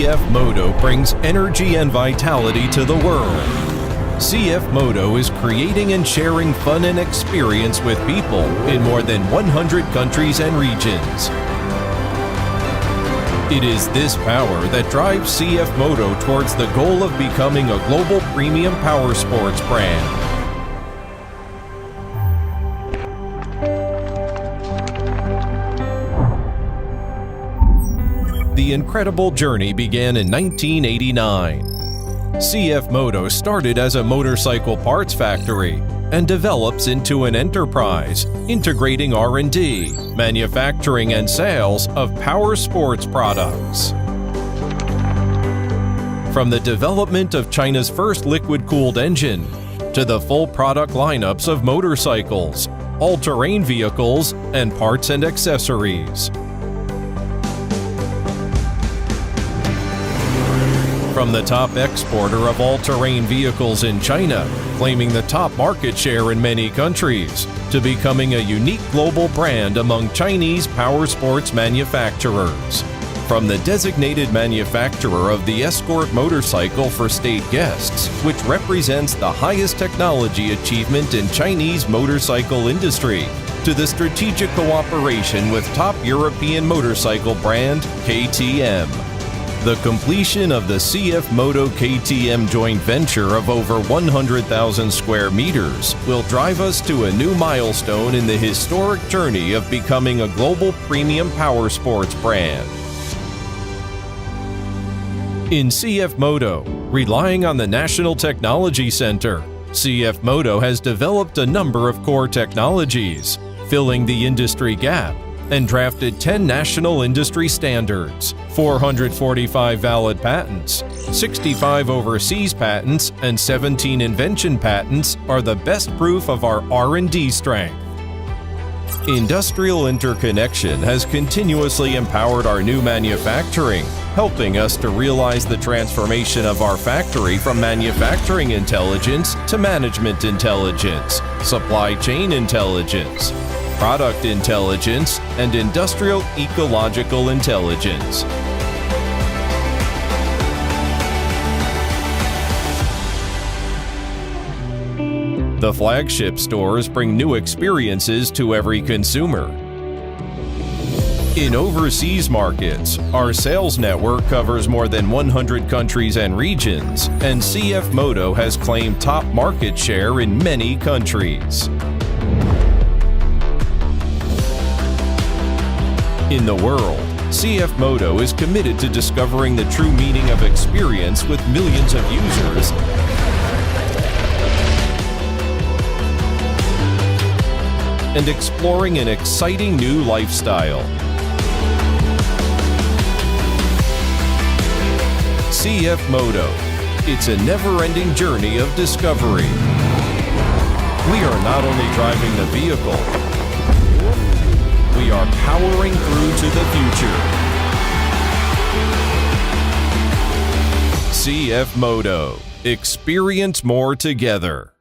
CFMOTO brings energy and vitality to the world. CFMOTO is creating and sharing fun and experience with people in more than 100 countries and regions. It is this power that drives CFMOTO towards the goal of becoming a global premium powersports brand. The incredible journey began in 1989. CFMOTO started as a motorcycle parts factory and develops into an enterprise, integrating R&D, manufacturing and sales of power sports products. From the development of China's first liquid-cooled engine to the full product lineups of motorcycles, all-terrain vehicles, and parts and accessories. From the top exporter of all-terrain vehicles in China, claiming the top market share in many countries, to becoming a unique global brand among Chinese powersports manufacturers. From the designated manufacturer of the Escort motorcycle for state guests, which represents the highest technology achievement in Chinese motorcycle industry, to the strategic cooperation with top European motorcycle brand KTM. The completion of the CFMOTO KTM joint venture of over 100,000 square meters will drive us to a new milestone in the historic journey of becoming a global premium powersports brand. In CFMOTO, relying on the National Technology Center, CFMOTO has developed a number of core technologies, filling the industry gap, and drafted 10 national industry standards, 445 valid patents, 65 overseas patents, and 17 invention patents are the best proof of our R&D strength. Industrial interconnection has continuously empowered our new manufacturing, helping us to realize the transformation of our factory from manufacturing intelligence to management intelligence, supply chain intelligence, product intelligence, and industrial ecological intelligence. The flagship stores bring new experiences to every consumer. In overseas markets, our sales network covers more than 100 countries and regions, and CFMOTO has claimed top market share in many countries. In the world, CFMOTO is committed to discovering the true meaning of experience with millions of users and exploring an exciting new lifestyle. CFMOTO, it's a never-ending journey of discovery. We are not only driving the vehicle, we are powering through to the future. CFMOTO, experience more together.